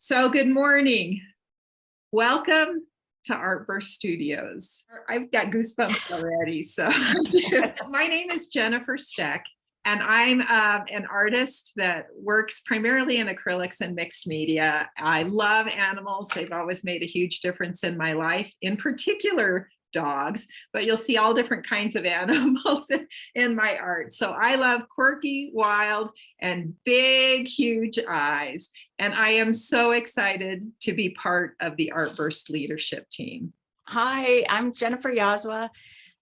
So good morning. Welcome to Artburst Studios. I've got goosebumps already. So my name is Jennifer Steck, and I'm an artist that works primarily in acrylics and mixed media. I love animals. They've always made a huge difference in my life, in particular dogs, but you'll see all different kinds of animals in my art. So I love quirky, wild, and big, huge eyes. And I am so excited to be part of the Artburst leadership team. Hi, I'm Jennifer Yazwa.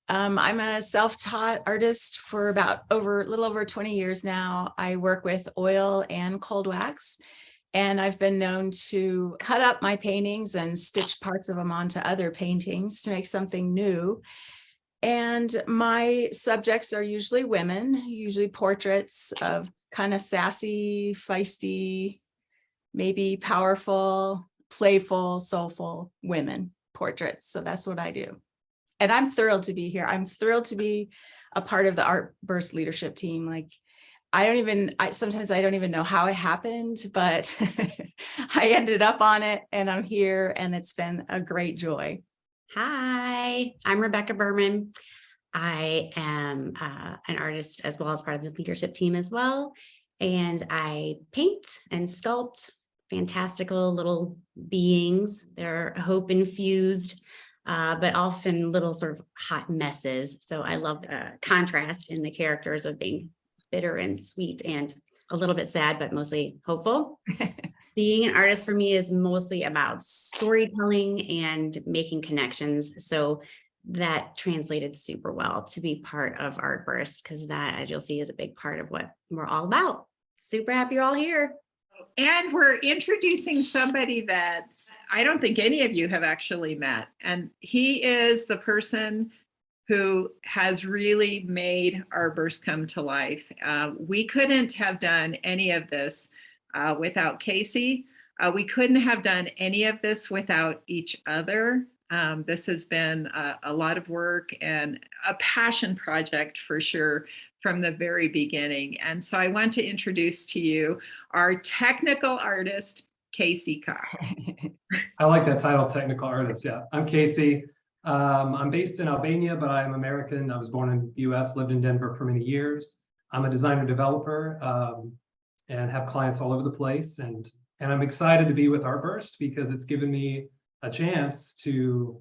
I'm a self-taught artist for a little over 20 years now. I work with oil and cold wax, and I've been known to cut up my paintings and stitch parts of them onto other paintings to make something new. And my subjects are usually women, usually portraits of kind of sassy, feisty, maybe powerful, playful, soulful women portraits. So that's what I do. And I'm thrilled to be here. I'm thrilled to be a part of the Artburst leadership team. Like, sometimes I don't even know how it happened, but I ended up on it and I'm here, and it's been a great joy. Hi, I'm Rebecca Berman. I am an artist as well as part of the leadership team as well. And I paint and sculpt fantastical little beings. They're hope infused, but often little sort of hot messes. So I love the contrast in the characters of being bitter and sweet and a little bit sad, but mostly hopeful. Being an artist for me is mostly about storytelling and making connections. So that translated super well to be part of Artburst, because that, as you'll see, is a big part of what we're all about. Super happy you're all here. And we're introducing somebody that I don't think any of you have actually met. And he is the person who has really made Artburst come to life. We couldn't have done any of this without Casey. We couldn't have done any of this without each other. This has been a lot of work and a passion project for sure from the very beginning. And so I want to introduce to you our technical artist, Casey Cox. I like that title, technical artist. Yeah, I'm Casey. I'm based in Albania, but I'm American. I was born in the US, lived in Denver for many years. I'm a designer developer and have clients all over the place. And I'm excited to be with Artburst because it's given me a chance to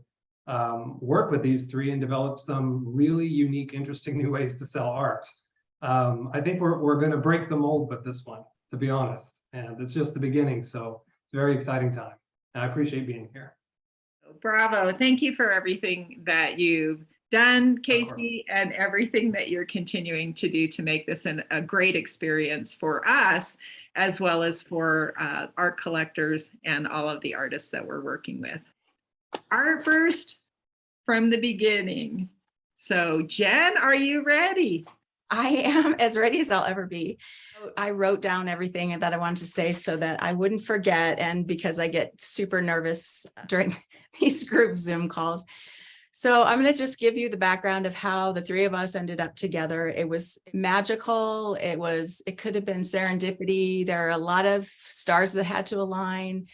work with these three and develop some really unique, interesting new ways to sell art. I think we're going to break the mold with this one, to be honest. And it's just the beginning. So it's a very exciting time. And I appreciate being here. Bravo. Thank you for everything that you've done, Casey, and everything that you're continuing to do to make this a great experience for us, as well as for art collectors and all of the artists that we're working with. Artburst from the beginning. So Jen, are you ready? I am as ready as I'll ever be. I wrote down everything that I wanted to say so that I wouldn't forget, and because I get super nervous during these group Zoom calls. So I'm going to just give you the background of how the three of us ended up together. It was magical. It could have been serendipity. There are a lot of stars that had to align.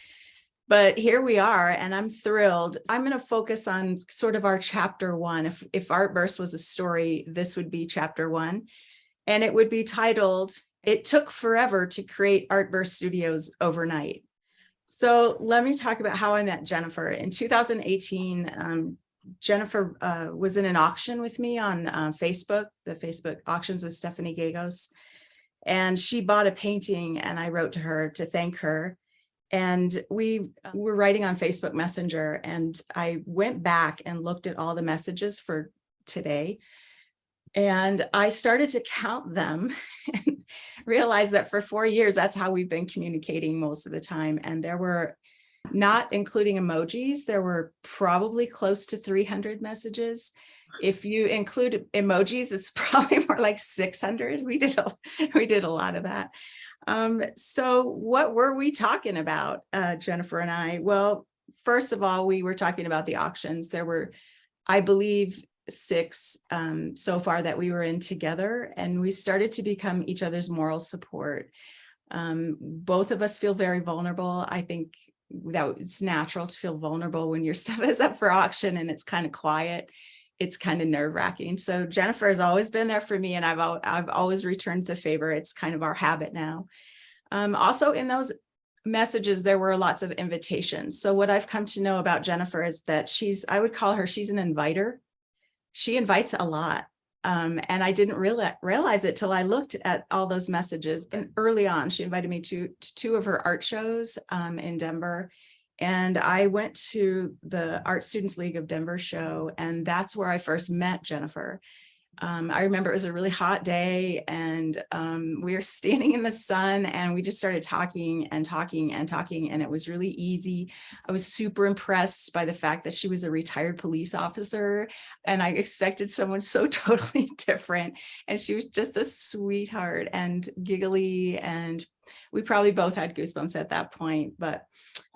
But here we are, and I'm thrilled. I'm going to focus on sort of our chapter one. If Artburst was a story, this would be chapter one. And it would be titled, "It Took Forever to Create Artburst Studios Overnight." So let me talk about how I met Jennifer. In 2018, Jennifer was in an auction with me on Facebook, the Facebook auctions with Stephanie Gagos. And she bought a painting, and I wrote to her to thank her. And we were writing on Facebook Messenger, and I went back and looked at all the messages for today. And I started to count them and realized that for 4 years, that's how we've been communicating most of the time. And there were, not including emojis, there were probably close to 300 messages. If you include emojis, it's probably more like 600. We did a lot of that. So what were we talking about, Jennifer and I? Well, first of all, we were talking about the auctions. There were, I believe, 6 so far that we were in together, and we started to become each other's moral support. Both of us feel very vulnerable. I think that it's natural to feel vulnerable when your stuff is up for auction and it's kind of quiet. It's kind of nerve-wracking. So Jennifer has always been there for me, and I've always returned the favor. It's kind of our habit now. Also in those messages, there were lots of invitations. So what I've come to know about Jennifer is that I would call her, she's an inviter. She invites a lot. And I didn't realize it till I looked at all those messages. And early on, she invited me to two of her art shows in Denver. And I went to the Art Students League of Denver show, and that's where I first met Jennifer. I remember it was a really hot day, and we were standing in the sun, and we just started talking and talking and talking, and it was really easy. I was super impressed by the fact that she was a retired police officer, and I expected someone so totally different, and she was just a sweetheart and giggly, and we probably both had goosebumps at that point. But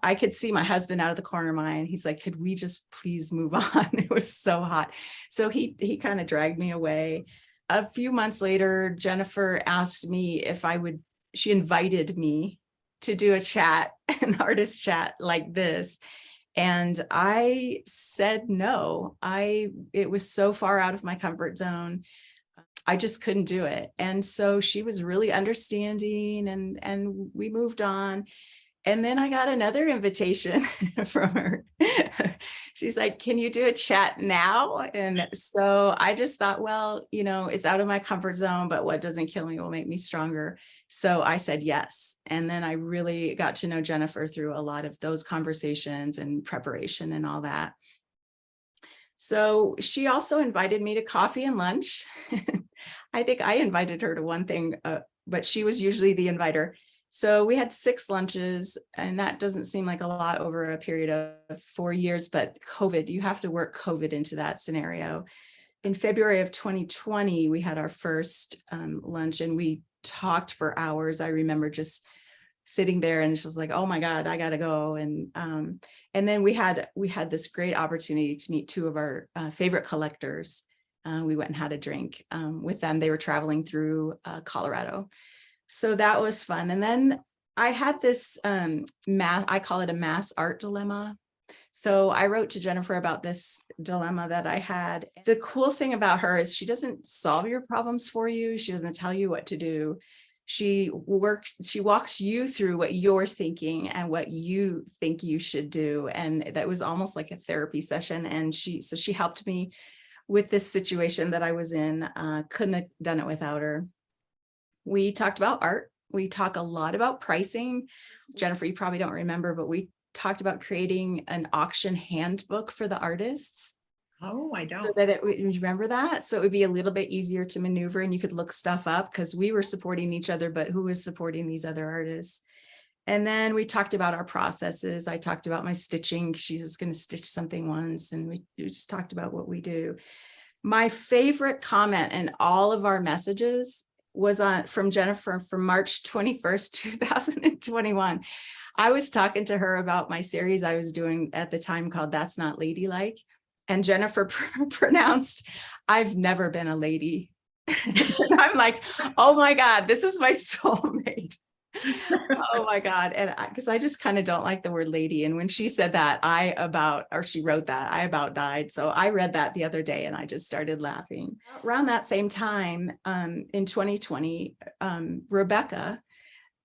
I could see my husband out of the corner of my eye, and he's like, could we just please move on? It was so hot. So he kind of dragged me away. A few months later, Jennifer asked me if she invited me to do a chat, an artist chat like this. And I said no. It was so far out of my comfort zone. I just couldn't do it. And so she was really understanding, and we moved on. And then I got another invitation from her. She's like, can you do a chat now? And so I just thought, well, it's out of my comfort zone, but what doesn't kill me will make me stronger. So I said yes. And then I really got to know Jennifer through a lot of those conversations and preparation and all that. So she also invited me to coffee and lunch. I think I invited her to one thing, but she was usually the inviter. So we had 6 lunches, and that doesn't seem like a lot over a period of 4 years, but COVID, you have to work COVID into that scenario. In February of 2020, we had our first lunch, and we talked for hours. I remember just sitting there, and she was like, oh my God, I gotta go. And then we had this great opportunity to meet 2 of our favorite collectors. We went and had a drink with them. They were traveling through Colorado. So that was fun. And then I had this I call it a mass art dilemma. So I wrote to Jennifer about this dilemma that I had. The cool thing about her is she doesn't solve your problems for you. She doesn't tell you what to do. She walks you through what you're thinking and what you think you should do. And that was almost like a therapy session. And she helped me with this situation that I was in. Couldn't have done it without her. We talked about art. We talk a lot about pricing. Jennifer, you probably don't remember, but we talked about creating an auction handbook for the artists. Oh, I don't. So that you remember that? So it would be a little bit easier to maneuver, and you could look stuff up, because we were supporting each other, but who was supporting these other artists? And then we talked about our processes. I talked about my stitching. She was going to stitch something once, and we just talked about what we do. My favorite comment in all of our messages was from Jennifer from March 21st, 2021. I was talking to her about my series I was doing at the time called That's Not Ladylike. And Jennifer pronounced, I've never been a lady. And I'm like, oh my God, this is my soulmate. Oh my God. And because I just kind of don't like the word lady. And when she said that, she wrote that, I about died. So I read that the other day, and I just started laughing. Around that same time, in 2020, Rebecca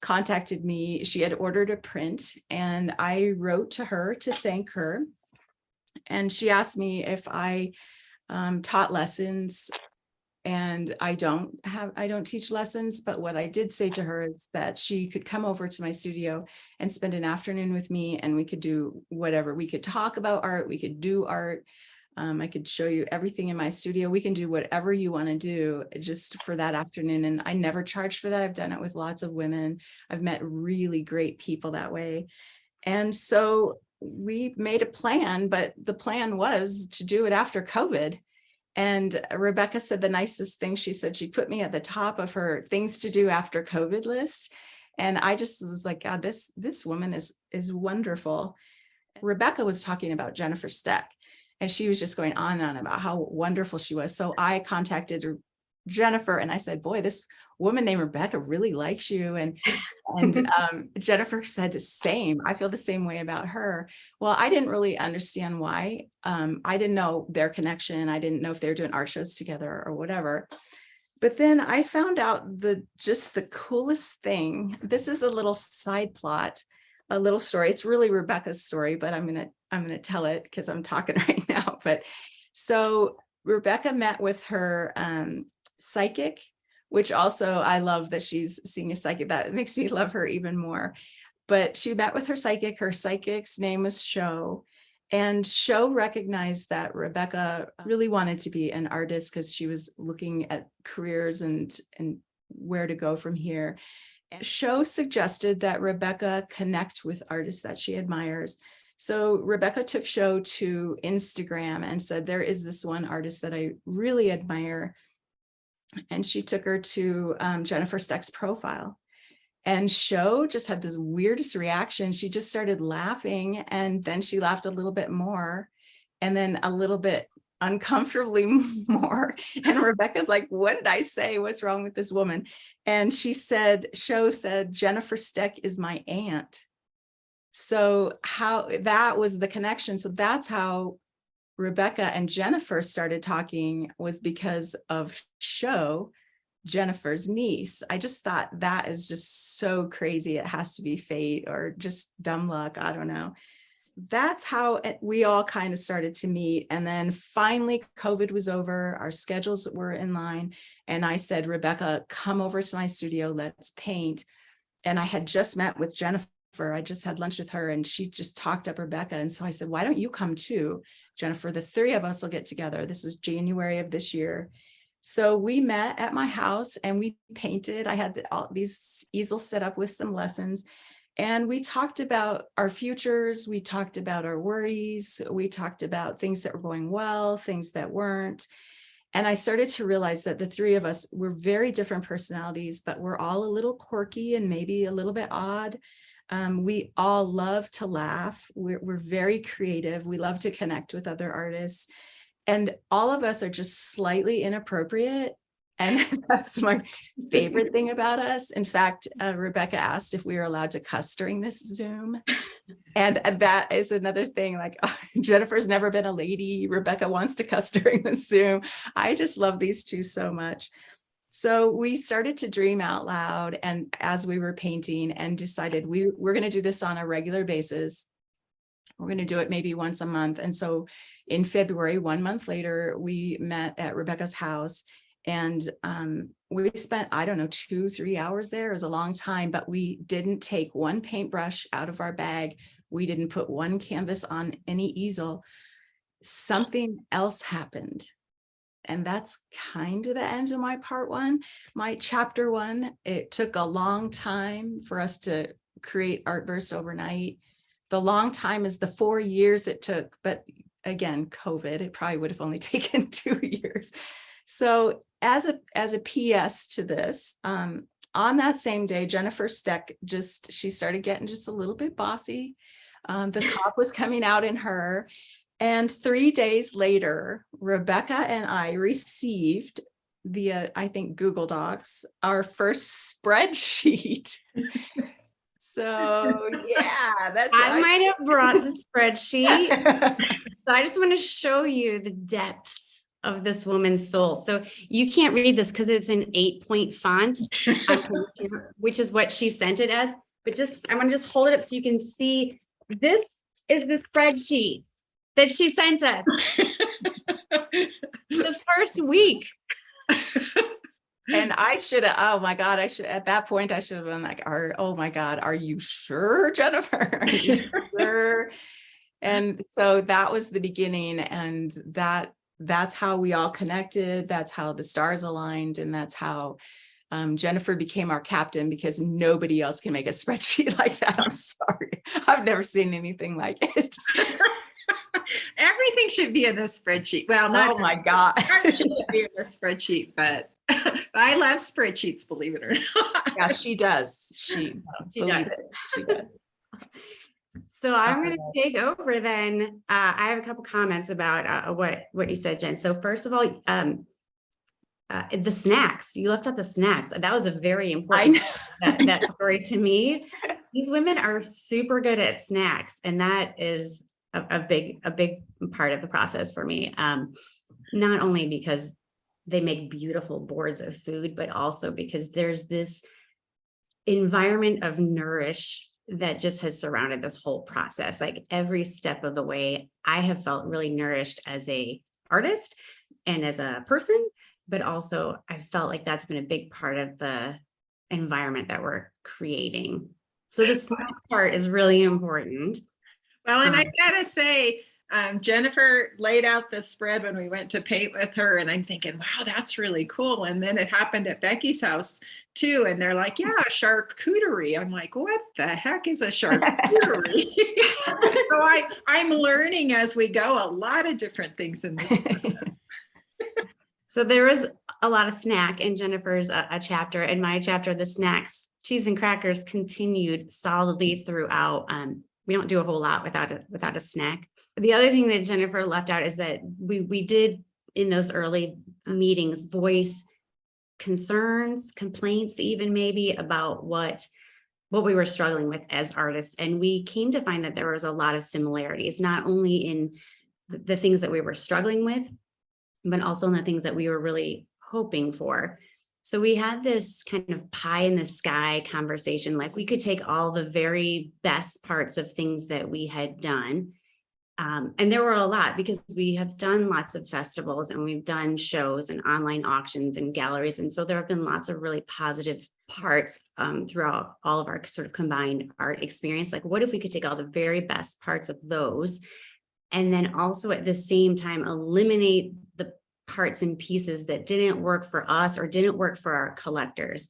contacted me. She had ordered a print, and I wrote to her to thank her. And she asked me if I taught lessons. And I don't teach lessons, but what I did say to her is that she could come over to my studio and spend an afternoon with me, and we could do whatever. We could talk about art, we could do art. I could show you everything in my studio. We can do whatever you want to do just for that afternoon. And I never charged for that. I've done it with lots of women. I've met really great people that way. And so we made a plan, but the plan was to do it after COVID. And Rebecca said the nicest thing. She said she put me at the top of her things to do after COVID list. And I just was like, God, this woman is wonderful. Rebecca was talking about Jennifer Steck, and she was just going on and on about how wonderful she was. So I contacted Jennifer, and I said, boy, this woman named Rebecca really likes you. And And Jennifer said, same. I feel the same way about her. Well, I didn't really understand why. I didn't know their connection. I didn't know if they were doing art shows together or whatever. But then I found out just the coolest thing. This is a little side plot, a little story. It's really Rebecca's story, but I'm gonna tell it because I'm talking right now. But so Rebecca met with her psychic, which also I love that she's seeing a psychic. That makes me love her even more. But she met with her psychic. Her psychic's name was Sho. And Sho recognized that Rebecca really wanted to be an artist because she was looking at careers and where to go from here. And Sho suggested that Rebecca connect with artists that she admires. So Rebecca took Sho to Instagram and said, there is this one artist that I really admire. And she took her to Jennifer Steck's profile. And Sho just had this weirdest reaction. She just started laughing, and then she laughed a little bit more, and then a little bit uncomfortably more. And Rebecca's like, what did I say? What's wrong with this woman? And Sho said, Jennifer Steck is my aunt. So how that was the connection. So that's how Rebecca and Jennifer started talking, was because of Sho, Jennifer's niece. I just thought that is just so crazy. It has to be fate or just dumb luck. I don't know. That's how we all kind of started to meet. And then finally COVID was over. Our schedules were in line. And I said, Rebecca, come over to my studio. Let's paint. And I had just met with Jennifer. I just had lunch with her and she just talked up Rebecca. And so I said, why don't you come too, Jennifer? The three of us will get together. This was January of this year. So we met at my house and we painted. I had all these easels set up with some lessons, and we talked about our futures. We talked about our worries. We talked about things that were going well, things that weren't. And I started to realize that the three of us were very different personalities, but we're all a little quirky and maybe a little bit odd. We all love to laugh. We're very creative. We love to connect with other artists. And all of us are just slightly inappropriate. And that's my favorite thing about us. In fact, Rebecca asked if we were allowed to cuss during this Zoom. And that is another thing, like Jennifer's never been a lady. Rebecca wants to cuss during the Zoom. I just love these two so much. So we started to dream out loud, and as we were painting, and decided we're going to do this on a regular basis. We're going to do it maybe once a month. And so in February, 1 month later, we met at Rebecca's house, and we spent, I don't know, 2-3 hours there. It was a long time, but we didn't take one paintbrush out of our bag. We didn't put one canvas on any easel. Something else happened. And that's kind of the end of my part one. My chapter one, it took a long time for us to create Artburst overnight. The long time is the 4 years it took, but again, COVID, it probably would have only taken 2 years. So as a PS to this, on that same day, Jennifer Steck she started getting just a little bit bossy. The cop was coming out in her. And 3 days later, Rebecca and I received via, I think, Google Docs, our first spreadsheet. So yeah, I might have brought the spreadsheet. So I just want to show you the depths of this woman's soul. So you can't read this because it's an 8-point font, which is what she sent it as. But I want to just hold it up so you can see. This is the spreadsheet that she sent us the first week. And I should have, oh my God, at that point, I should have been like, oh my God, are you sure, Jennifer? Are you sure? And so that was the beginning. And that's how we all connected. That's how the stars aligned. And that's how Jennifer became our captain, because nobody else can make a spreadsheet like that. I'm sorry. I've never seen anything like it. Everything should be in a spreadsheet. Well, not oh my God. It should be in a spreadsheet, but I love spreadsheets, believe it or not. Yeah, she does. She does. She does. So I'm going to take over then. I have a couple comments about what you said, Jen. So first of all, The snacks, you left out the snacks. That was a very important that story to me. These women are super good at snacks, and that is a big part of the process for me. Not only because they make beautiful boards of food, but also because there's this environment of nourish that just has surrounded this whole process. Like every step of the way, I have felt really nourished as a artist and as a person, but also I felt like that's been a big part of the environment that we're creating. So the snack part is really important. Well, and I gotta say, Jennifer laid out the spread when we went to paint with her, and I'm thinking, wow, that's really cool. And then it happened at Becky's house too, and they're like, yeah, charcuterie. I'm like, what the heck is a charcuterie? So I'm learning as we go a lot of different things in this process. So there was a lot of snack in Jennifer's a chapter. In my chapter, the snacks, cheese and crackers continued solidly throughout. We don't do a whole lot without a snack. The other thing that Jennifer left out is that we did in those early meetings voice concerns, complaints, even maybe about what we were struggling with as artists. And we came to find that there was a lot of similarities, not only in the things that we were struggling with, but also in the things that we were really hoping for. So we had this kind of pie in the sky conversation, like we could take all the very best parts of things that we had done. And there were a lot because we have done lots of festivals and we've done shows and online auctions and galleries. And so there have been lots of really positive parts throughout all of our sort of combined art experience. Like, what if we could take all the very best parts of those and then also at the same time eliminate the parts and pieces that didn't work for us or didn't work for our collectors?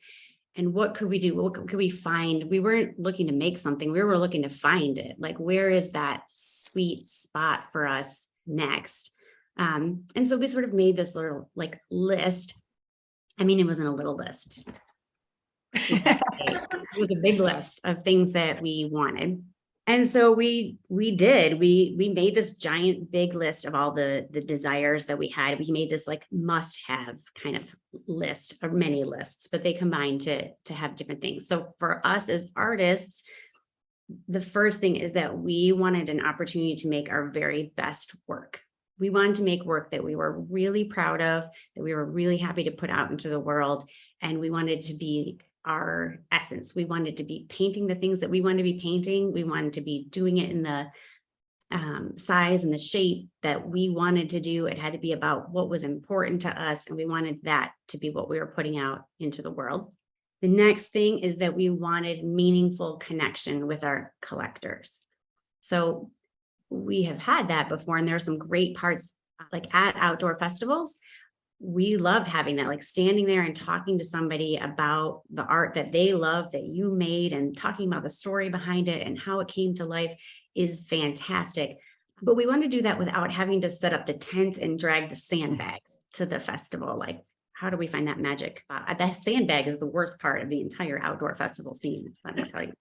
And what could we do? What could we find? We weren't looking to make something. We were looking to find it. Like, where is that sweet spot for us next? And so we sort of made this little like list. I mean, it wasn't a little list. It was a big list of things that we wanted. And so we made this giant big list of all the desires that we had. We made this like must have kind of list or many lists, but they combined to have different things. So for us as artists, the first thing is that we wanted an opportunity to make our very best work. We wanted to make work that we were really proud of, that we were really happy to put out into the world. And we wanted to be our essence. We wanted to be painting the things that we wanted to be painting. We wanted to be doing it in the size and the shape that we wanted to do. It had to be about what was important to us. And we wanted that to be what we were putting out into the world. The next thing is that we wanted meaningful connection with our collectors. So we have had that before, and there are some great parts like at outdoor festivals. We loved having that, like standing there and talking to somebody about the art that they love that you made and talking about the story behind it and how it came to life is fantastic. But we wanted to do that without having to set up the tent and drag the sandbags to the festival. Like, how do we find that magic? That sandbag is the worst part of the entire outdoor festival scene, let me tell you.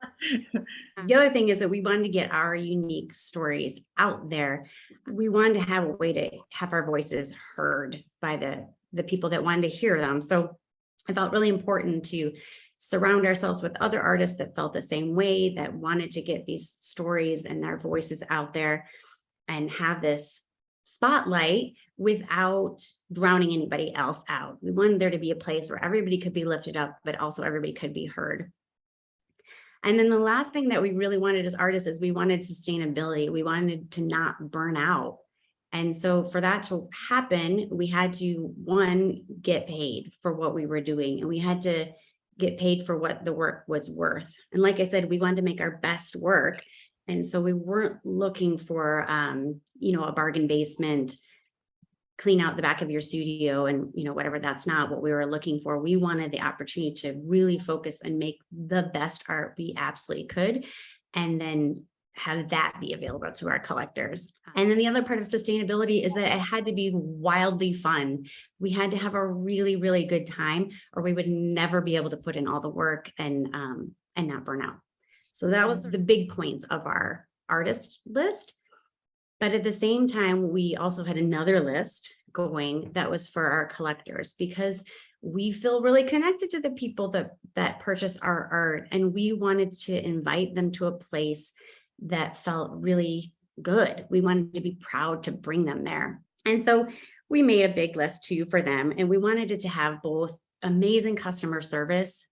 The other thing is that we wanted to get our unique stories out there. We wanted to have a way to have our voices heard by the people that wanted to hear them. So I felt really important to surround ourselves with other artists that felt the same way, that wanted to get these stories and their voices out there and have this spotlight without drowning anybody else out. We wanted there to be a place where everybody could be lifted up, but also everybody could be heard. And then the last thing that we really wanted as artists is we wanted sustainability. We wanted to not burn out. And so for that to happen, we had to, one, get paid for what we were doing, and we had to get paid for what the work was worth. And like I said, we wanted to make our best work. And so we weren't looking for, a bargain basement, clean out the back of your studio and, whatever. That's not what we were looking for. We wanted the opportunity to really focus and make the best art we absolutely could, and then have that be available to our collectors. And then the other part of sustainability is that it had to be wildly fun. We had to have a really, really good time, or we would never be able to put in all the work and not burn out. So that was the big points of our artist list. But at the same time, we also had another list going that was for our collectors, because we feel really connected to the people that purchase our art, and we wanted to invite them to a place that felt really good. We wanted to be proud to bring them there. And so we made a big list too for them, and we wanted it to have both amazing customer service,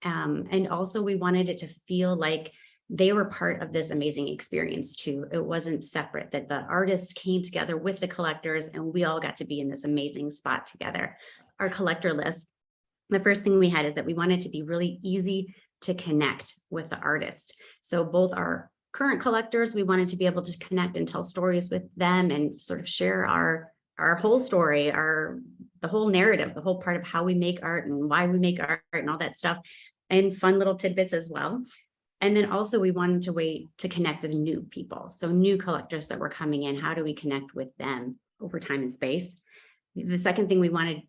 and also we wanted it to feel like they were part of this amazing experience too. It wasn't separate, that the artists came together with the collectors and we all got to be in this amazing spot together. Our collector list, the first thing we had is that we wanted to be really easy to connect with the artist. So both our current collectors, we wanted to be able to connect and tell stories with them and sort of share our whole story, the whole narrative, the whole part of how we make art and why we make art and all that stuff, and fun little tidbits as well. And then also we wanted to wait to connect with new people. So new collectors that were coming in, how do we connect with them over time and space? The second thing we wanted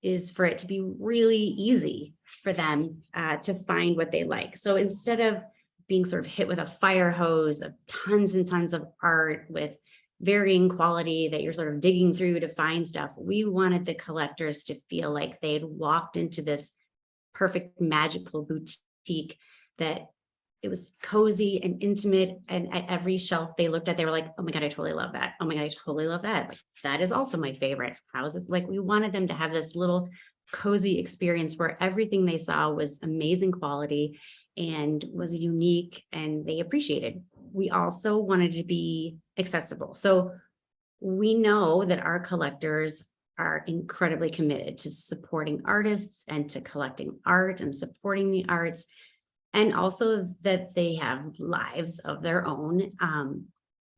is for it to be really easy for them to find what they like. So instead of being sort of hit with a fire hose of tons and tons of art with varying quality that you're sort of digging through to find stuff, we wanted the collectors to feel like they had walked into this perfect magical boutique, that it was cozy and intimate, and at every shelf they looked at, they were like, oh my God, I totally love that. Oh my God, I totally love that. Like, that is also my favorite. How is this? Like, we wanted them to have this little cozy experience where everything they saw was amazing quality and was unique and they appreciated. We also wanted to be accessible. So we know that our collectors are incredibly committed to supporting artists and to collecting art and supporting the arts, and also that they have lives of their own.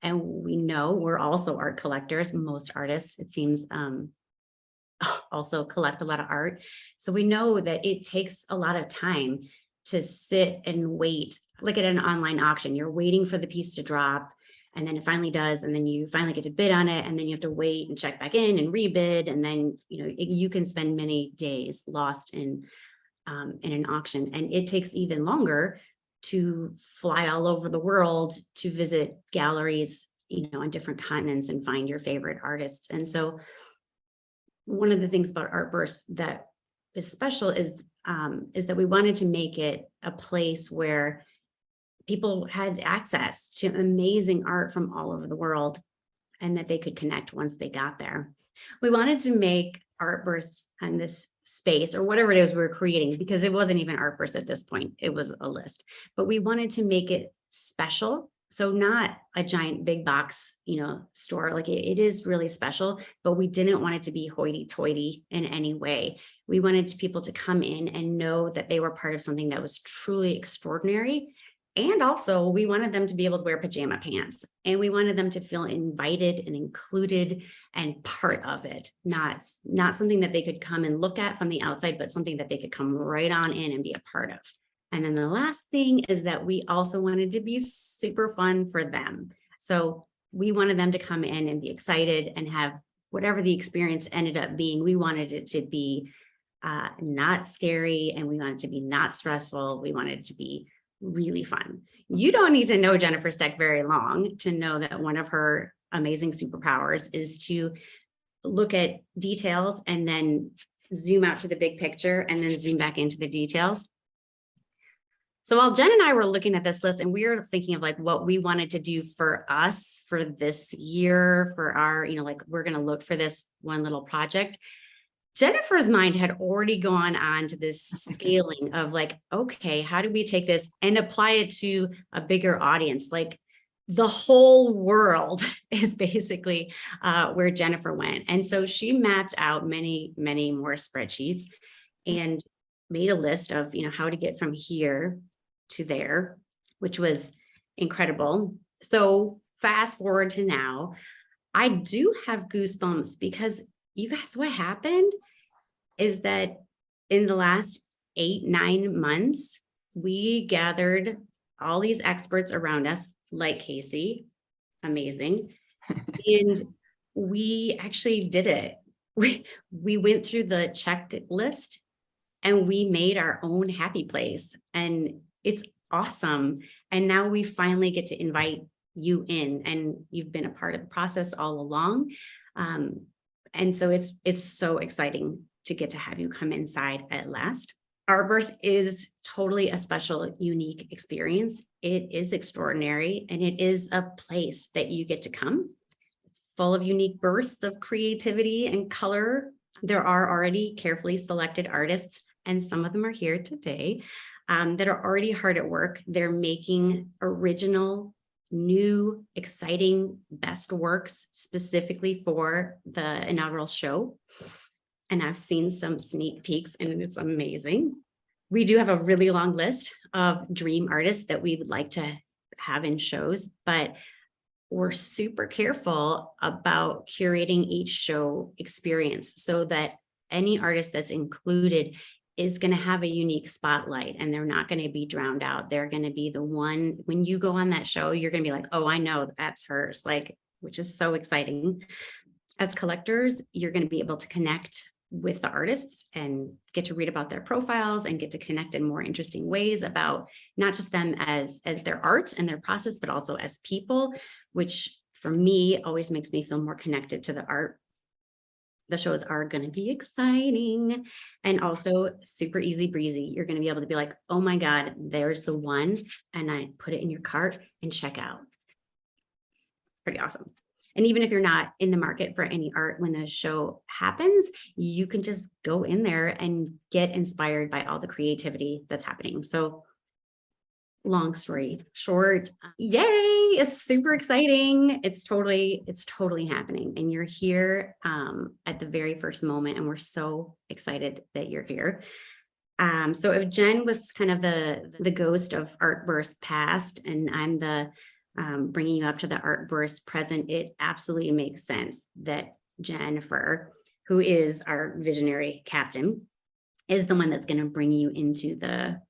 And we know we're also art collectors. Most artists, it seems, also collect a lot of art. So we know that it takes a lot of time to sit and wait, like at an online auction. You're waiting for the piece to drop, and then it finally does, and then you finally get to bid on it, and then you have to wait and check back in and rebid, and then you can spend many days lost in an auction. And it takes even longer to fly all over the world to visit galleries, on different continents and find your favorite artists. And so one of the things about Artburst that is special is that we wanted to make it a place where people had access to amazing art from all over the world, and that they could connect once they got there. We wanted to make Artburst on this space, or whatever it is we were creating, because it wasn't even Artburst at this point, it was a list, but we wanted to make it special. So not a giant big box, store, like it is really special, but we didn't want it to be hoity-toity in any way. We wanted people to come in and know that they were part of something that was truly extraordinary. And also we wanted them to be able to wear pajama pants, and we wanted them to feel invited and included and part of it, not something that they could come and look at from the outside, but something that they could come right on in and be a part of. And then the last thing is that we also wanted to be super fun for them. So we wanted them to come in and be excited and have whatever the experience ended up being. We wanted it to be not scary, and we wanted it to be not stressful. We wanted it to be really fun. You don't need to know Jennifer Steck very long to know that one of her amazing superpowers is to look at details and then zoom out to the big picture and then zoom back into the details. So while Jen and I were looking at this list and we were thinking of like what we wanted to do for us for this year, for our, like we're going to look for this one little project, Jennifer's mind had already gone on to this scaling of like, okay, how do we take this and apply it to a bigger audience? Like the whole world is basically where Jennifer went. And so she mapped out many, many more spreadsheets and made a list of, how to get from here to there, which was incredible. So fast forward to now, I do have goosebumps because you guys, what happened is that in the last 8-9 months, we gathered all these experts around us, like Casey, amazing. And we actually did it. We went through the checklist and we made our own happy place. And it's awesome. And now we finally get to invite you in, and you've been a part of the process all along. And so it's so exciting to get to have you come inside at last. Artburst is totally a special, unique experience. It is extraordinary, and it is a place that you get to come. It's full of unique bursts of creativity and color. There are already carefully selected artists, and some of them are here today, that are already hard at work. They're making original, new, exciting, best works specifically for the inaugural show. And I've seen some sneak peeks, and it's amazing. We do have a really long list of dream artists that we would like to have in shows, but we're super careful about curating each show experience so that any artist that's included is going to have a unique spotlight, and they're not going to be drowned out. They're going to be the one, when you go on that show, you're going to be like, oh, I know that's hers, like, which is so exciting. As collectors, you're going to be able to connect with the artists and get to read about their profiles and get to connect in more interesting ways about not just them as their art and their process, but also as people, which for me always makes me feel more connected to the art. The shows are going to be exciting and also super easy breezy. You're going to be able to be like, oh my God, there's the one, and I put it in your cart and check out. Pretty awesome. And even if you're not in the market for any art when the show happens, you can just go in there and get inspired by all the creativity that's happening. So long story short, yay, it's super exciting. It's totally happening. And you're here at the very first moment. And we're so excited that you're here. So if Jen was kind of the ghost of Artburst past, and I'm the bringing you up to the Artburst present, it absolutely makes sense that Jennifer, who is our visionary captain, is the one that's going to bring you into the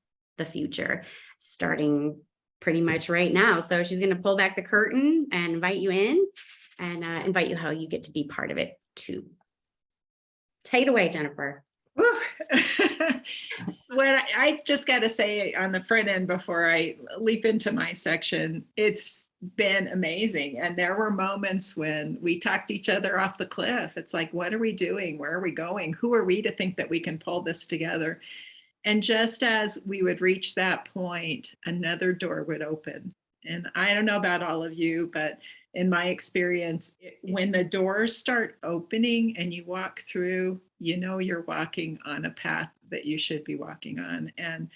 future, starting pretty much right now. So she's going to pull back the curtain and invite you in, and invite you how you get to be part of it too. Take it away, Jennifer. Well, I just got to say on the front end before I leap into my section, it's been amazing. And there were moments when we talked each other off the cliff. It's like, what are we doing? Where are we going? Who are we to think that we can pull this together? And just as we would reach that point, another door would open. And I don't know about all of you, but in my experience, when the doors start opening and you walk through, you know you're walking on a path that you should be walking on. And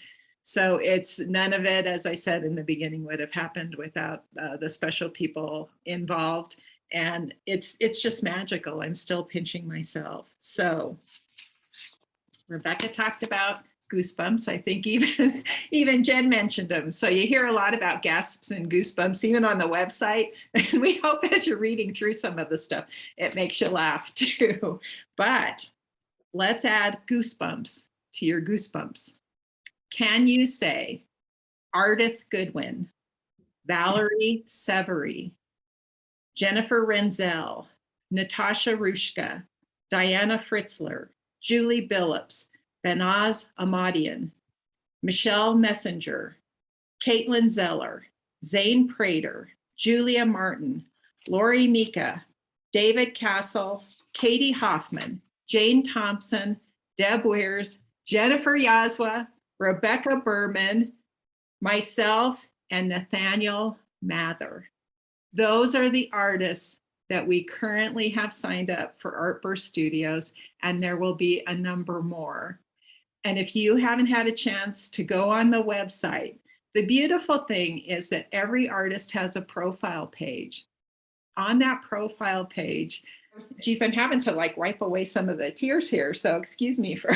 so it's none of it, as I said in the beginning, would have happened without the special people involved. And it's just magical. I'm still pinching myself. So Rebecca talked about goosebumps. I think even Jen mentioned them. So you hear a lot about gasps and goosebumps, even on the website. And we hope as you're reading through some of the stuff, it makes you laugh too. But let's add goosebumps to your goosebumps. Can you say Ardith Goodwin, Valerie Severy, Jennifer Renzel, Natasha Rushka, Diana Fritzler, Julie Billups, Benaz Ahmadian, Michelle Messenger, Caitlin Zeller, Zane Prater, Julia Martin, Lori Mika, David Castle, Katie Hoffman, Jane Thompson, Deb Weirs, Jennifer Yazwa, Rebecca Berman, myself, and Nathaniel Mather. Those are the artists that we currently have signed up for Artburst Studios, and there will be a number more. And if you haven't had a chance to go on the website, the beautiful thing is that every artist has a profile page. On that profile page, geez, I'm having to like wipe away some of the tears here. So excuse me for,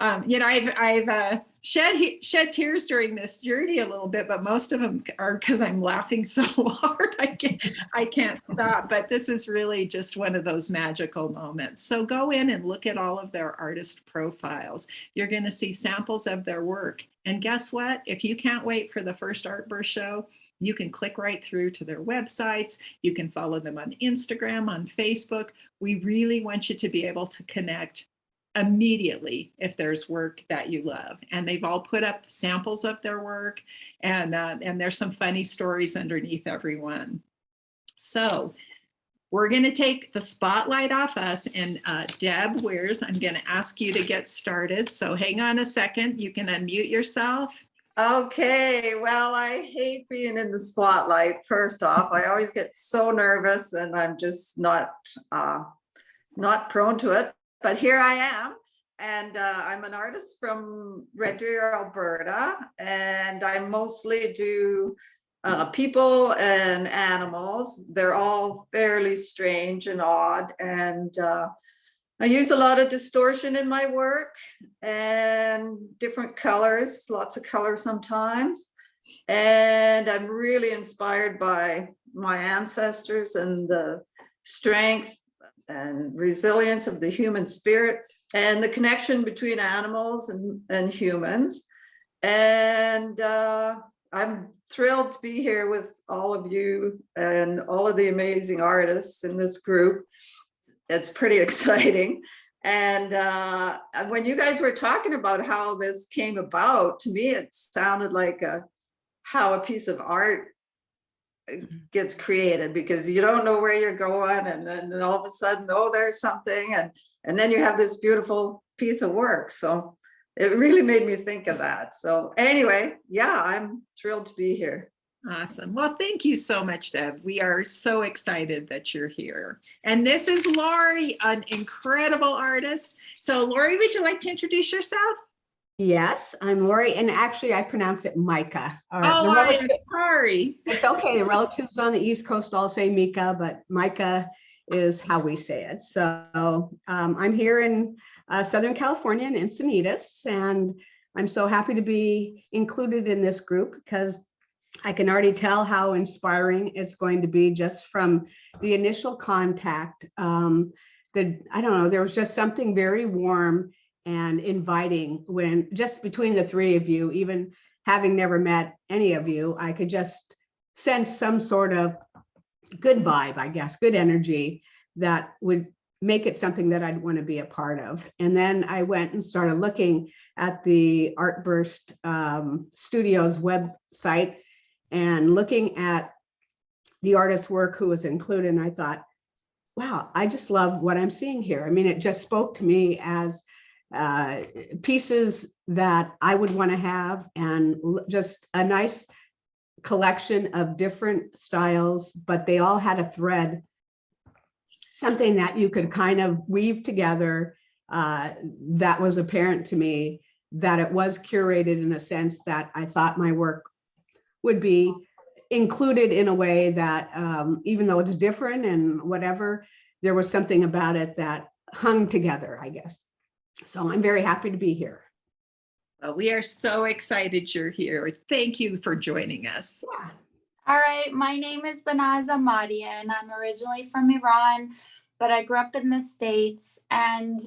I've shed tears during this journey a little bit, but most of them are because I'm laughing so hard. I can't stop, but this is really just one of those magical moments. So go in and look at all of their artist profiles. You're going to see samples of their work. And guess what? If you can't wait for the first Artburst show, you can click right through to their websites. You can follow them on Instagram, on Facebook. We really want you to be able to connect immediately if there's work that you love. And they've all put up samples of their work, and there's some funny stories underneath every one. So we're going to take the spotlight off us, and Deb Weirs, I'm going to ask you to get started. So hang on a second. You can unmute yourself. Okay, well, I hate being in the spotlight. First off, I always get so nervous, and I'm just not prone to it. But here I am, and I'm an artist from Red Deer, Alberta, and I mostly do people and animals. They're all fairly strange and odd, and I use a lot of distortion in my work and different colors, lots of color sometimes. And I'm really inspired by my ancestors and the strength and resilience of the human spirit and the connection between animals and humans. And I'm thrilled to be here with all of you and all of the amazing artists in this group. It's pretty exciting. And when you guys were talking about how this came about, to me, it sounded like how a piece of art gets created, because you don't know where you're going, and then all of a sudden, oh, there's something, and then you have this beautiful piece of work. So it really made me think of that. So anyway, yeah, I'm thrilled to be here. Awesome. Well, thank you so much, Deb. We are so excited that you're here. And this is Lori, an incredible artist. So Lori, would you like to introduce yourself? Yes, I'm Lori, and actually I pronounce it Micah. Oh, I'm sorry. It's okay. The relatives on the East Coast all say Mika, but Micah is how we say it. So I'm here in Southern California in Encinitas, and I'm so happy to be included in this group because I can already tell how inspiring it's going to be just from the initial contact. I don't know, there was just something very warm and inviting when just between the three of you, even having never met any of you, I could just sense some sort of good vibe, I guess, good energy that would make it something that I'd want to be a part of. And then I went and started looking at the Artburst Studios website and looking at the artist's work who was included. And I thought, wow, I just love what I'm seeing here. I mean, it just spoke to me as pieces that I would want to have, and just a nice collection of different styles, but they all had a thread, something that you could kind of weave together that was apparent to me, that it was curated in a sense that I thought my work would be included in a way that even though it's different and whatever, there was something about it that hung together, I guess. So I'm very happy to be here. Well, we are so excited you're here. Thank you for joining us. Yeah. All right, my name is Banaz Ahmadi, and I'm originally from Iran, but I grew up in the States, and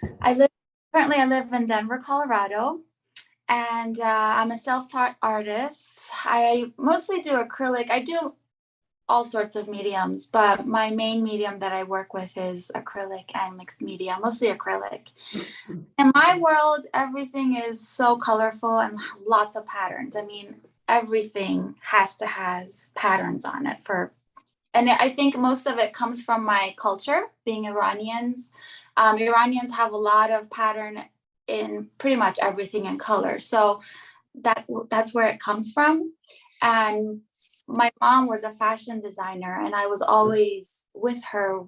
currently I live in Denver, Colorado, and I'm a self-taught artist. I mostly do acrylic. I do all sorts of mediums, but my main medium that I work with is acrylic and mixed media, mostly acrylic. In my world, everything is so colorful and lots of patterns. I mean, everything has to have patterns on it and I think most of it comes from my culture, being Iranians. Iranians have a lot of pattern in pretty much everything in color. So that's where it comes from. And my mom was a fashion designer, and I was always with her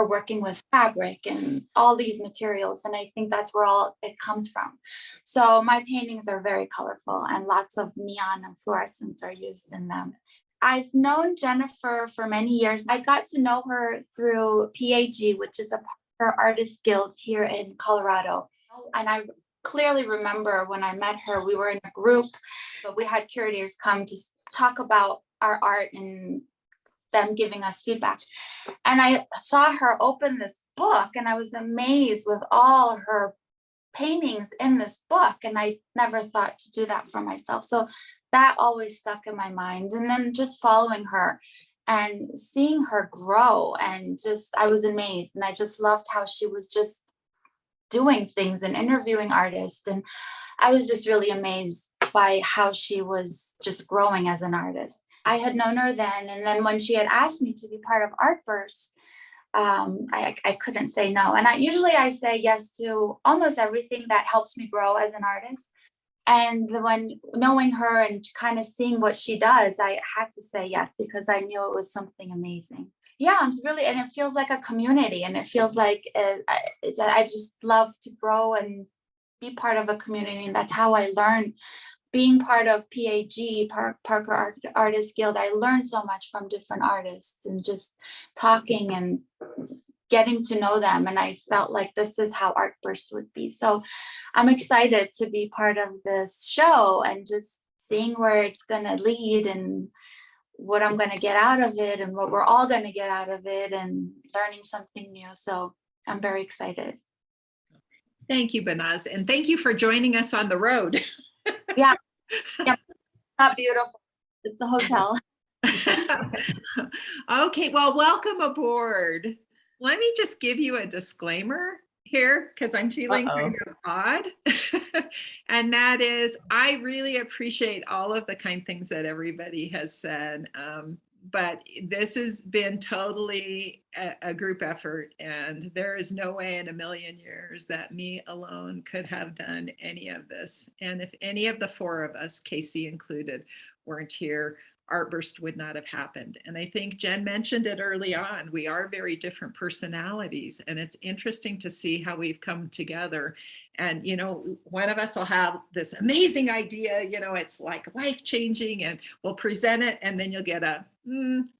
working with fabric and all these materials. And I think that's where all it comes from. So my paintings are very colorful, and lots of neon and fluorescents are used in them. I've known Jennifer for many years. I got to know her through PAG, which is a partner artist guild here in Colorado. And I clearly remember when I met her, we were in a group, but we had curators come to talk about our art and them giving us feedback. And I saw her open this book, and I was amazed with all her paintings in this book. And I never thought to do that for myself. So that always stuck in my mind. And then just following her and seeing her grow, and I was amazed. And I just loved how she was just doing things and interviewing artists. And I was just really amazed by how she was just growing as an artist. I had known her then. And then when she had asked me to be part of Artburst, I couldn't say no. And I say yes to almost everything that helps me grow as an artist. And when knowing her and kind of seeing what she does, I had to say yes, because I knew it was something amazing. Yeah, it's really, and it feels like a community, and it feels like I just love to grow and be part of a community. And that's how I learn. Being part of PAG, Parker Artist Guild, I learned so much from different artists and just talking and getting to know them. And I felt like this is how Artburst would be. So I'm excited to be part of this show and just seeing where it's going to lead and what I'm going to get out of it and what we're all going to get out of it and learning something new. So I'm very excited. Thank you, Banaz. And thank you for joining us on the road. Yeah, not beautiful. It's a hotel. Okay, well, welcome aboard. Let me just give you a disclaimer here, because I'm feeling kind of odd. And that is, I really appreciate all of the kind things that everybody has said. But this has been totally a group effort, and there is no way in a million years that me alone could have done any of this. And if any of the four of us, Casey included, weren't here, Artburst would not have happened. And I think Jen mentioned it early on. We are very different personalities, and it's interesting to see how we've come together. And, you know, one of us will have this amazing idea, you know, it's like life-changing, and we'll present it, and then you'll get a,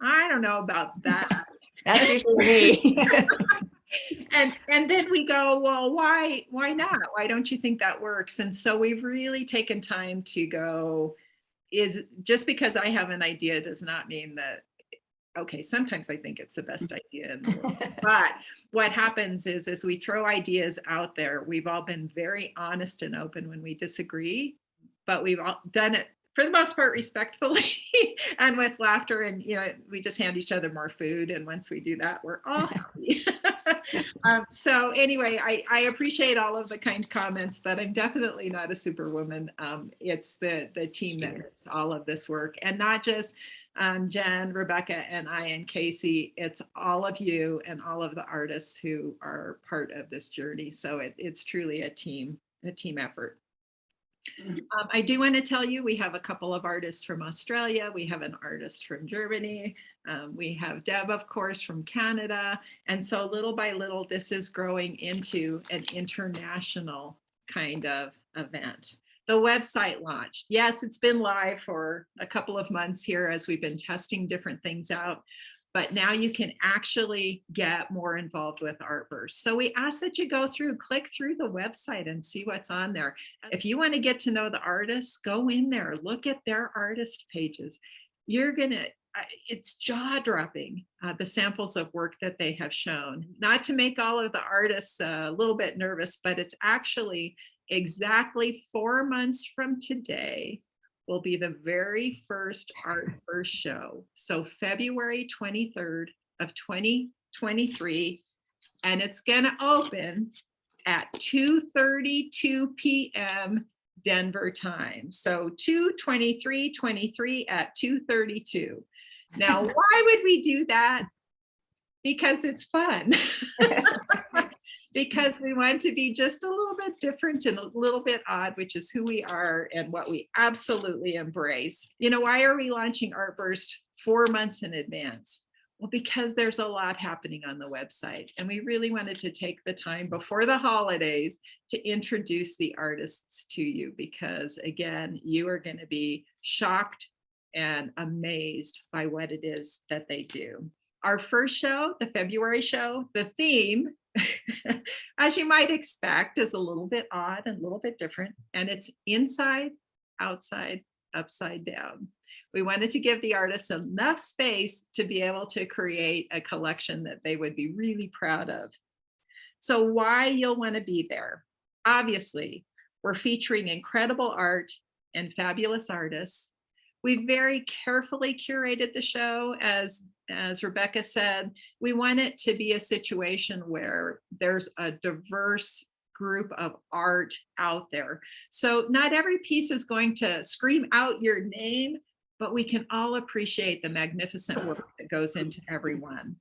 I don't know about that. That's usually me. And then we go, well, why not? Why don't you think that works? And so we've really taken time to go, is just because I have an idea does not mean that, okay, sometimes I think it's the best idea in the world. But what happens is, as we throw ideas out there, we've all been very honest and open when we disagree, but we've all done it for the most part respectfully and with laughter. And, you know, we just hand each other more food. And once we do that, we're all happy. So anyway, I appreciate all of the kind comments, but I'm definitely not a superwoman. It's the team that does all of this work, and not just Jen, Rebecca, and I, and Casey. It's all of you and all of the artists who are part of this journey. So it's truly a team effort. I do want to tell you, we have a couple of artists from Australia. We have an artist from Germany. We have Deb, of course, from Canada. And so little by little, this is growing into an international kind of event. The website launched. Yes, it's been live for a couple of months here as we've been testing different things out. But now you can actually get more involved with Artburst. So we ask that you go through, click through the website and see what's on there. If you want to get to know the artists, go in there, look at their artist pages. You're gonna, it's jaw-dropping, the samples of work that they have shown. Not to make all of the artists a little bit nervous, but it's actually exactly 4 months from today will be the very first Artburst show. So February 23rd of 2023, and it's gonna open at 2:32 p.m. Denver time. So 2/23/23 at 2:32. Now, why would we do that? Because it's fun. Because we want to be just a little bit different and a little bit odd, which is who we are and what we absolutely embrace. You know, why are we launching Artburst 4 months in advance? Well, because there's a lot happening on the website, and we really wanted to take the time before the holidays to introduce the artists to you, because again, you are going to be shocked and amazed by what it is that they do. Our first show, the February show, the theme, as you might expect, is a little bit odd and a little bit different, and it's inside, outside, upside down. We wanted to give the artists enough space to be able to create a collection that they would be really proud of. So why you'll want to be there? Obviously, we're featuring incredible art and fabulous artists. We very carefully curated the show. As Rebecca said, we want it to be a situation where there's a diverse group of art out there. So not every piece is going to scream out your name, but we can all appreciate the magnificent work that goes into every one.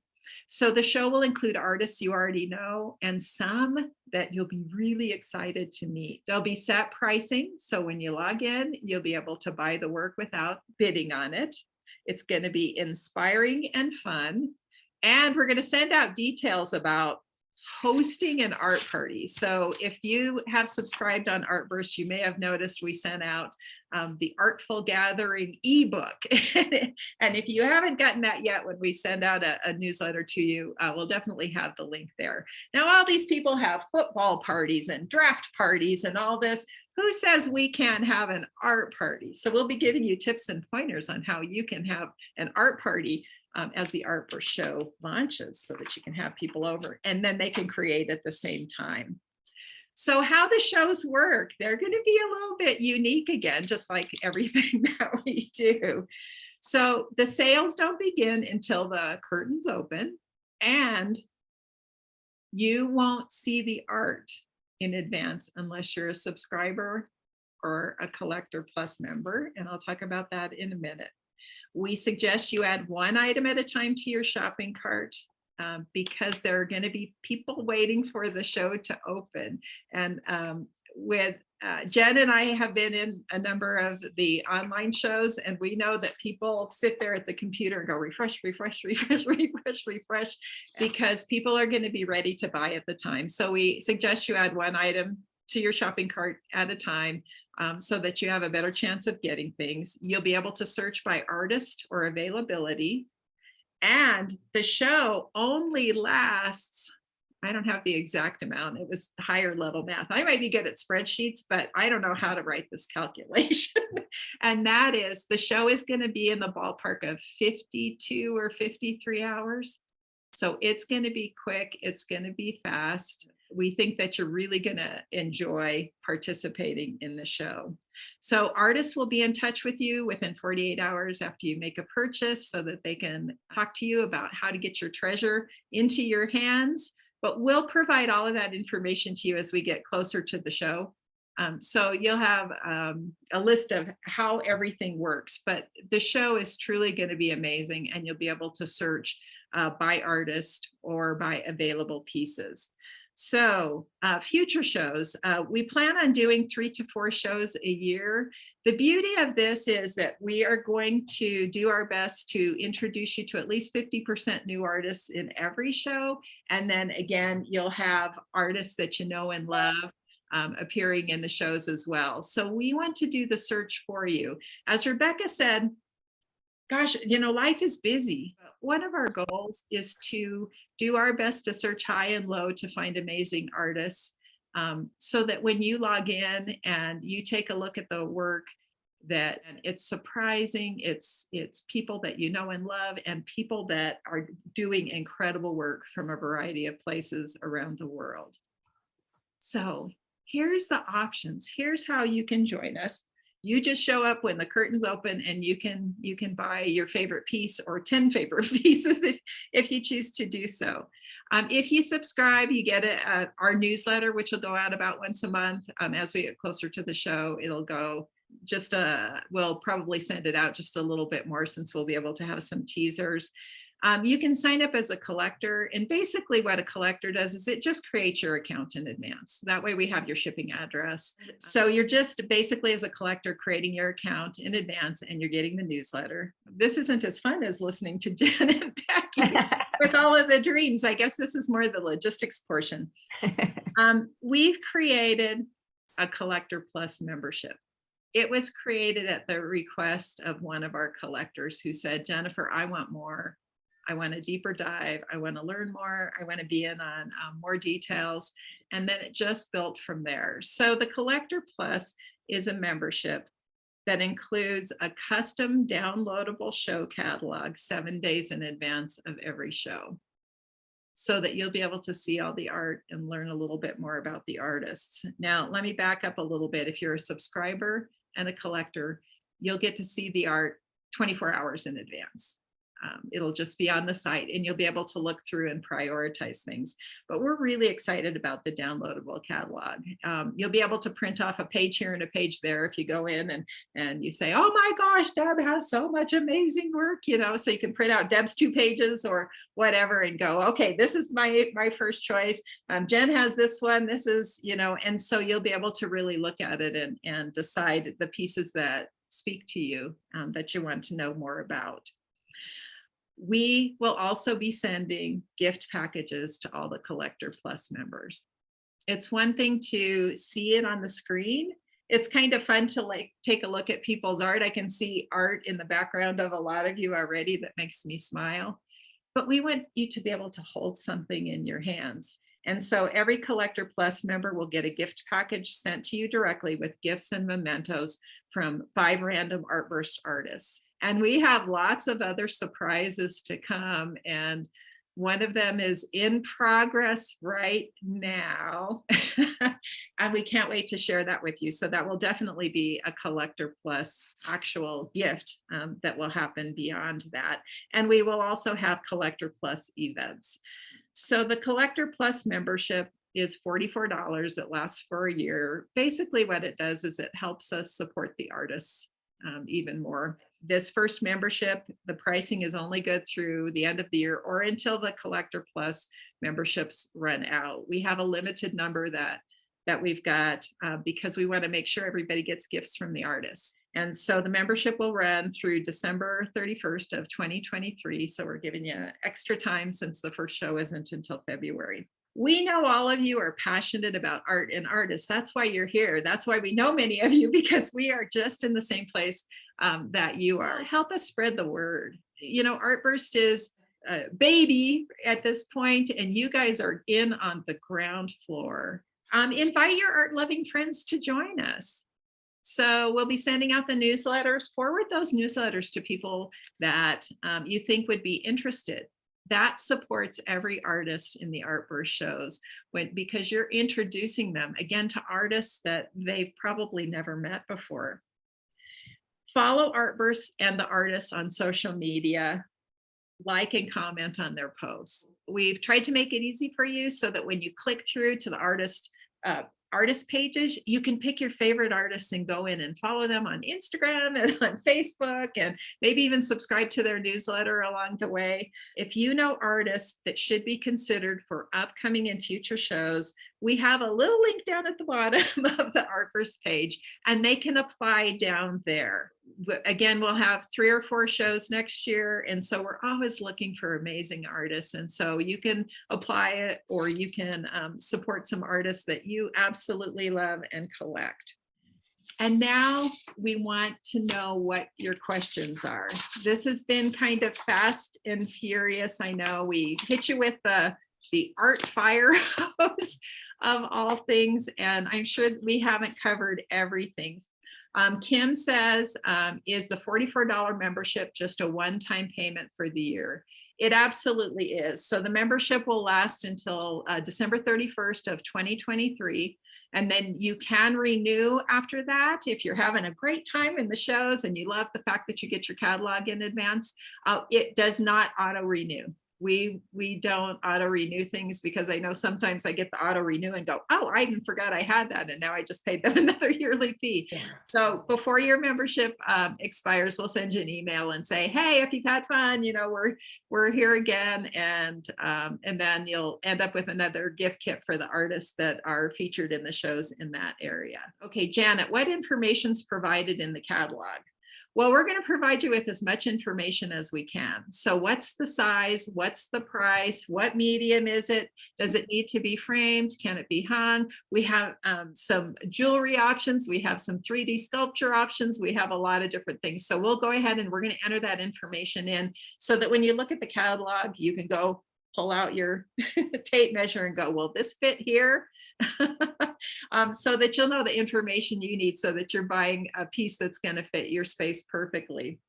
So the show will include artists you already know and some that you'll be really excited to meet. There'll be set pricing. So when you log in, you'll be able to buy the work without bidding on it. It's going to be inspiring and fun. And we're going to send out details about hosting an art party. So if you have subscribed on Artburst, you may have noticed we sent out the Artful Gathering ebook. And if you haven't gotten that yet, when we send out a newsletter to you, we'll definitely have the link there. Now, all these people have football parties and draft parties and all this. Who says we can't have an art party? So we'll be giving you tips and pointers on how you can have an art party as the Artburst show launches, so that you can have people over and then they can create at the same time. So how the shows work, they're going to be a little bit unique again, just like everything that we do. So the sales don't begin until the curtains open, and you won't see the art in advance unless you're a subscriber or a Collector Plus member. And I'll talk about that in a minute. We suggest you add one item at a time to your shopping cart because there are going to be people waiting for the show to open. And with Jen and I have been in a number of the online shows, and we know that people sit there at the computer and go refresh, refresh, refresh, refresh, refresh, because people are going to be ready to buy at the time. So we suggest you add one item to your shopping cart at a time. So that you have a better chance of getting things. You'll be able to search by artist or availability. And the show only lasts, I don't have the exact amount, it was higher level math. I might be good at spreadsheets, but I don't know how to write this calculation. And that is, the show is going to be in the ballpark of 52 or 53 hours. So it's going to be quick, it's going to be fast. We think that you're really going to enjoy participating in the show. So artists will be in touch with you within 48 hours after you make a purchase so that they can talk to you about how to get your treasure into your hands. But we'll provide all of that information to you as we get closer to the show. So you'll have a list of how everything works. But the show is truly going to be amazing, and you'll be able to search by artist or by available pieces. So future shows, we plan on doing 3 to 4 shows a year. The beauty of this is that we are going to do our best to introduce you to at least 50% new artists in every show. And then again, you'll have artists that you know and love appearing in the shows as well. So we want to do the search for you. As Rebecca said, gosh, life is busy. One of our goals is to do our best to search high and low to find amazing artists, so that when you log in and you take a look at the work, that it's surprising, it's people that you know and love, and people that are doing incredible work from a variety of places around the world. So here's the options. Here's how you can join us. You just show up when the curtains open, and you can buy your favorite piece or 10 favorite pieces if you choose to do so. If you subscribe, you get our newsletter, which will go out about once a month. As we get closer to the show, it'll go just we'll probably send it out just a little bit more, since we'll be able to have some teasers. You can sign up as a collector, and basically what a collector does is it just creates your account in advance. That way we have your shipping address. So you're just basically, as a collector, creating your account in advance, and you're getting the newsletter. This isn't as fun as listening to Jen and Becky with all of the dreams. I guess this is more the logistics portion. We've created a Collector Plus membership. It was created at the request of one of our collectors who said, Jennifer, I want more. I want a deeper dive. I want to learn more. I want to be in on more details. And then it just built from there. So the Collector Plus is a membership that includes a custom downloadable show catalog 7 days in advance of every show, so that you'll be able to see all the art and learn a little bit more about the artists. Now, let me back up a little bit. If you're a subscriber and a collector, you'll get to see the art 24 hours in advance. It'll just be on the site and you'll be able to look through and prioritize things. But we're really excited about the downloadable catalog. You'll be able to print off a page here and a page there if you go in and you say, oh my gosh, Deb has so much amazing work, so you can print out Deb's 2 pages or whatever and go, okay, this is my first choice. Jen has this one, this is, and so you'll be able to really look at it and decide the pieces that speak to you, that you want to know more about. We will also be sending gift packages to all the Collector Plus members. It's one thing to see it on the screen. It's kind of fun to take a look at people's art. I can see art in the background of a lot of you already that makes me smile. But we want you to be able to hold something in your hands. And so every Collector Plus member will get a gift package sent to you directly with gifts and mementos from 5 random Artburst artists. And we have lots of other surprises to come. And one of them is in progress right now. And we can't wait to share that with you. So that will definitely be a Collector Plus actual gift that will happen beyond that. And we will also have Collector Plus events. So the Collector Plus membership is $44. It lasts for a year. Basically what it does is it helps us support the artists even more. This first membership, the pricing is only good through the end of the year or until the Collector Plus memberships run out. We have a limited number that we've got because we want to make sure everybody gets gifts from the artists. And so the membership will run through December 31st of 2023. So we're giving you extra time since the first show isn't until February. We know all of you are passionate about art and artists. That's why you're here. That's why we know many of you, because we are just in the same place that you are. Help us spread the word. Artburst is a baby at this point, and you guys are in on the ground floor. Invite your art-loving friends to join us. So we'll be sending out the newsletters. Forward those newsletters to people that you think would be interested. That supports every artist in the Artburst shows because you're introducing them again to artists that they've probably never met before. Follow Artburst and the artists on social media. Like and comment on their posts. We've tried to make it easy for you so that when you click through to the artist pages, you can pick your favorite artists and go in and follow them on Instagram and on Facebook, and maybe even subscribe to their newsletter along the way. If you know artists that should be considered for upcoming and future shows, we have a little link down at the bottom of the Artburst page, and they can apply down there. Again, we'll have 3 or 4 shows next year. And so we're always looking for amazing artists. And so you can apply it, or you can support some artists that you absolutely love and collect. And now we want to know what your questions are. This has been kind of fast and furious. I know we hit you with the art fire hose of all things, and I'm sure we haven't covered everything. Kim says, is the $44 membership just a one-time payment for the year? It absolutely is. So the membership will last until December 31st of 2023. And then you can renew after that. If you're having a great time in the shows and you love the fact that you get your catalog in advance, it does not auto-renew. We don't auto renew things, because I know sometimes I get the auto renew and go, oh, I even forgot I had that, and now I just paid them another yearly fee. Yeah. So before your membership expires, we'll send you an email and say, hey, if you've had fun, we're here again, and then you'll end up with another gift kit for the artists that are featured in the shows in that area. Okay, Janet, what information is provided in the catalog? Well, we're going to provide you with as much information as we can. So what's the size? What's the price? What medium is it? Does it need to be framed? Can it be hung? We have some jewelry options. We have some 3D sculpture options. We have a lot of different things. So we'll go ahead and we're going to enter that information in so that when you look at the catalog, you can go pull out your tape measure and go, will this fit here? So that you'll know the information you need so that you're buying a piece that's going to fit your space perfectly.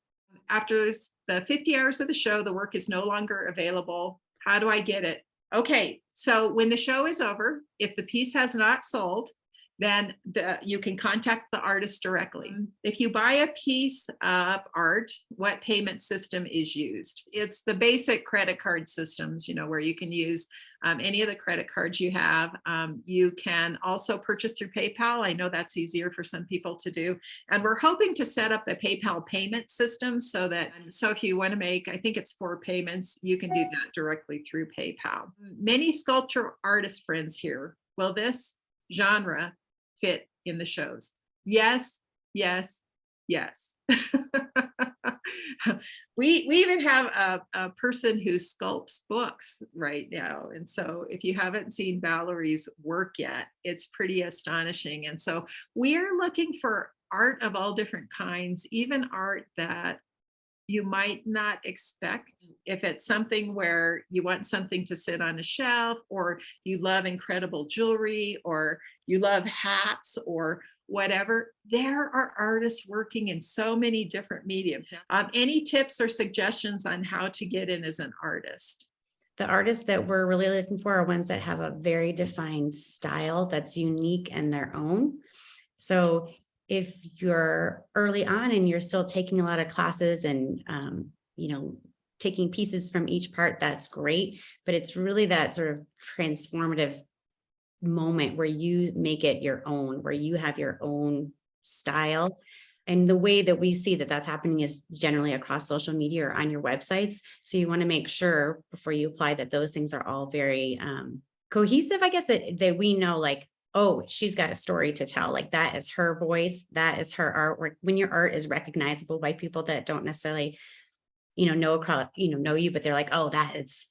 After the 50 hours of the show, the work is no longer available. How do I get it? Okay, so when the show is over, if the piece has not sold, then you can contact the artist directly. If you buy a piece of art, what payment system is used? It's the basic credit card systems, where you can use any of the credit cards you have. You can also purchase through PayPal. I know that's easier for some people to do. And we're hoping to set up the PayPal payment system so if you want to make, I think it's 4 payments, you can do that directly through PayPal. Many sculpture artist friends here, will this genre fit in the shows? Yes, yes, yes. We even have a person who sculpts books right now. And so if you haven't seen Valerie's work yet, it's pretty astonishing. And so we're looking for art of all different kinds, even art that you might not expect. If it's something where you want something to sit on a shelf, or you love incredible jewelry, or you love hats, or whatever, there are artists working in so many different mediums. Any tips or suggestions on how to get in as an artist? The artists that we're really looking for are ones that have a very defined style that's unique and their own. So if you're early on and you're still taking a lot of classes and, taking pieces from each part, that's great. But it's really that sort of transformative moment where you make it your own, where you have your own style. And the way that we see that that's happening is generally across social media or on your websites. So you want to make sure before you apply that those things are all very cohesive, I guess, that we know, like, oh, she's got a story to tell. Like, that is her voice. That is her artwork. When your art is recognizable by people that don't necessarily, know you, but they're like, oh, that is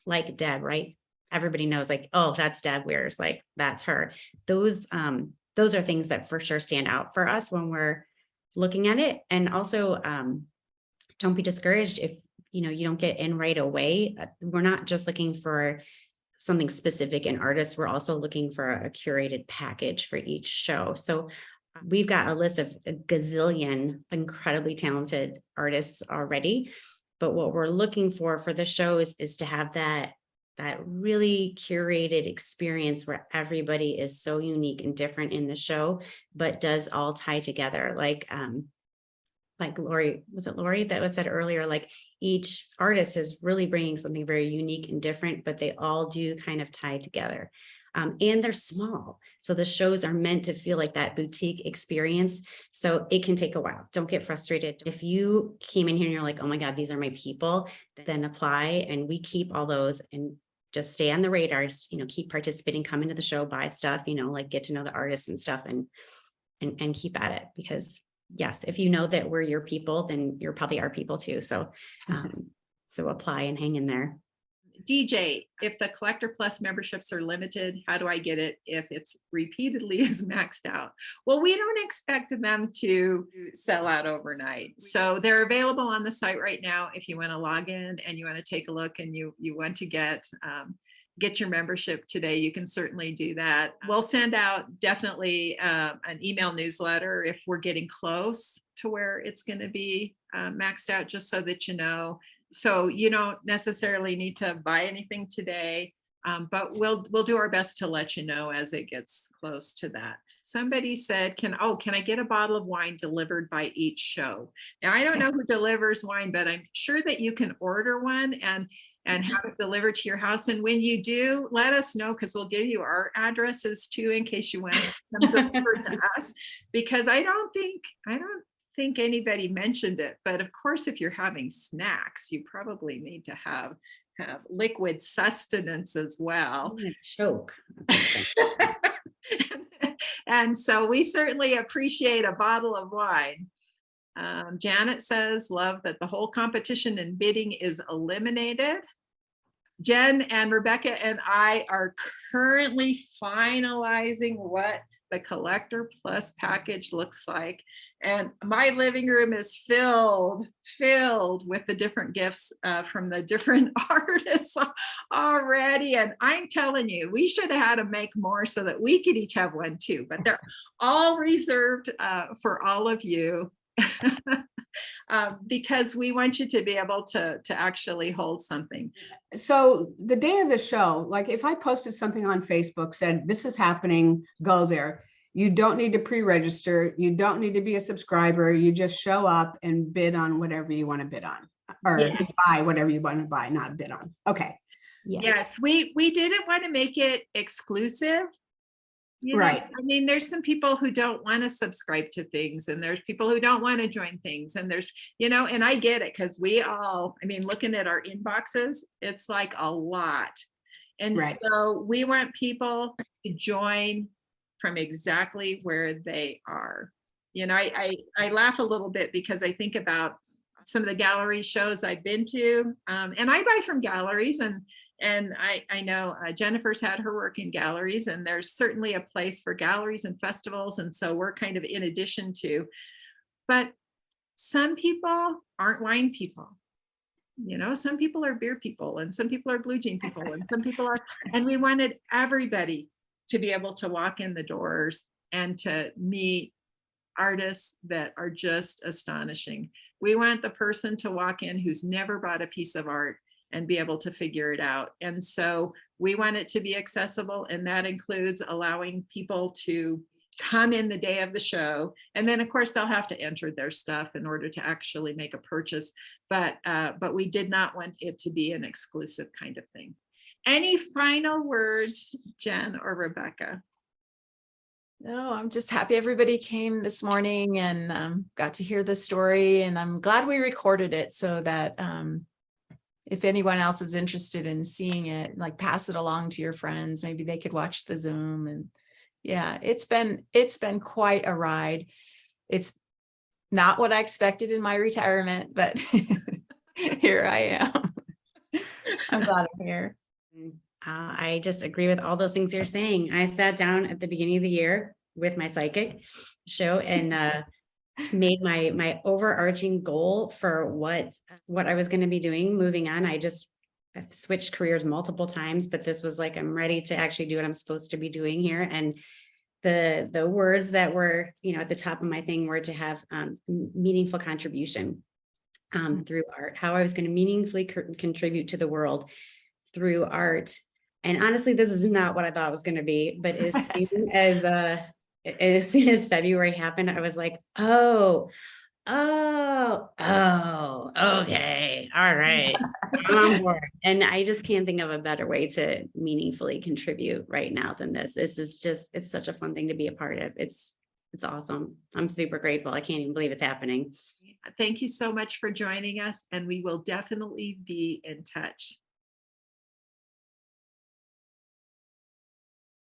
like Deb, right? Everybody knows, like, oh, that's Deb Weir's, like, that's her. Those are things that for sure stand out for us when we're looking at it. And also, don't be discouraged if, you don't get in right away. We're not just looking for something specific in artists. We're also looking for a curated package for each show. So we've got a list of a gazillion incredibly talented artists already. But what we're looking for the shows is to have that really curated experience where everybody is so unique and different in the show, but does all tie together. Like Lori, was it Lori that was said earlier, like each artist is really bringing something very unique and different, but they all do kind of tie together. And they're small. So the shows are meant to feel like that boutique experience. So it can take a while. Don't get frustrated. If you came in here and you're like, oh my God, these are my people, then apply, and we keep all those and just stay on the radars, keep participating, come into the show, buy stuff, like get to know the artists and stuff, and keep at it. Because yes, if you know that we're your people, then you're probably our people too. So, so apply and hang in there. DJ, if the Collector Plus memberships are limited, how do I get it if it's repeatedly is maxed out? Well, we don't expect them to sell out overnight. So they're available on the site right now. If you want to log in and you want to take a look and you want to get your membership today, you can certainly do that. We'll send out definitely an email newsletter if we're getting close to where it's going to be maxed out, just so that you know. So you don't necessarily need to buy anything today, but we'll do our best to let you know as it gets close to that. Somebody said, can I get a bottle of wine delivered by each show? Now, I don't know who delivers wine, but I'm sure that you can order one and have it delivered to your house. And when you do, let us know, because we'll give you our addresses too, in case you want them delivered to us, because I don't think anybody mentioned it, but of course, if you're having snacks, you probably need to have liquid sustenance as well. Choke. And so we certainly appreciate a bottle of wine. Janet says, love that the whole competition and bidding is eliminated. Jen and Rebecca and I are currently finalizing what the Collector Plus package looks like. And my living room is filled with the different gifts from the different artists already. And I'm telling you, we should have had to make more so that we could each have one too, but they're all reserved for all of you. Because we want you to be able to actually hold something. So the day of the show, like if I posted something on Facebook, said, this is happening, go there, You don't need to pre-register. You don't need to be a subscriber. You just show up and bid on whatever you want to bid on, or Yes. buy whatever you want to buy, not bid on. Okay. Yes, we didn't want to make it exclusive. You know, Right. I mean, there's some people who don't want to subscribe to things, and there's people who don't want to join things, and there's, and I get it, because I mean, looking at our inboxes, it's like a lot. And Right. so we want people to join from exactly where they are. I laugh a little bit because I think about some of the gallery shows I've been to, and I buy from galleries, and I know Jennifer's had her work in galleries, and there's certainly a place for galleries and festivals. And so we're kind of in addition to, but some people aren't wine people. Some people are beer people, and some people are blue jean people, and some people are, and we wanted everybody to be able to walk in the doors and to meet artists that are just astonishing. We want the person to walk in who's never bought a piece of art and be able to figure it out. And so we want it to be accessible, and that includes allowing people to come in the day of the show. And then of course they'll have to enter their stuff in order to actually make a purchase. But we did not want it to be an exclusive kind of thing. Any final words, Jen or Rebecca? No, I'm just happy everybody came this morning and got to hear the story. And I'm glad we recorded it so that if anyone else is interested in seeing it, like pass it along to your friends. Maybe they could watch the Zoom. And yeah, it's been quite a ride. It's not what I expected in my retirement, but here I am. I'm glad I'm here. I just agree with all those things you're saying. I sat down at the beginning of the year with my psychic show and made my overarching goal for what I was going to be doing moving on. I've switched careers multiple times, but this was like, I'm ready to actually do what I'm supposed to be doing here. And the words that were, at the top of my thing were to have meaningful contribution through art, how I was going to meaningfully contribute to the world through art. And honestly, this is not what I thought it was going to be, but as soon as February happened, I was like, oh, okay. All right. I'm on board. And I just can't think of a better way to meaningfully contribute right now than this. It's such a fun thing to be a part of. It's awesome. I'm super grateful. I can't even believe it's happening. Thank you so much for joining us, and we will definitely be in touch.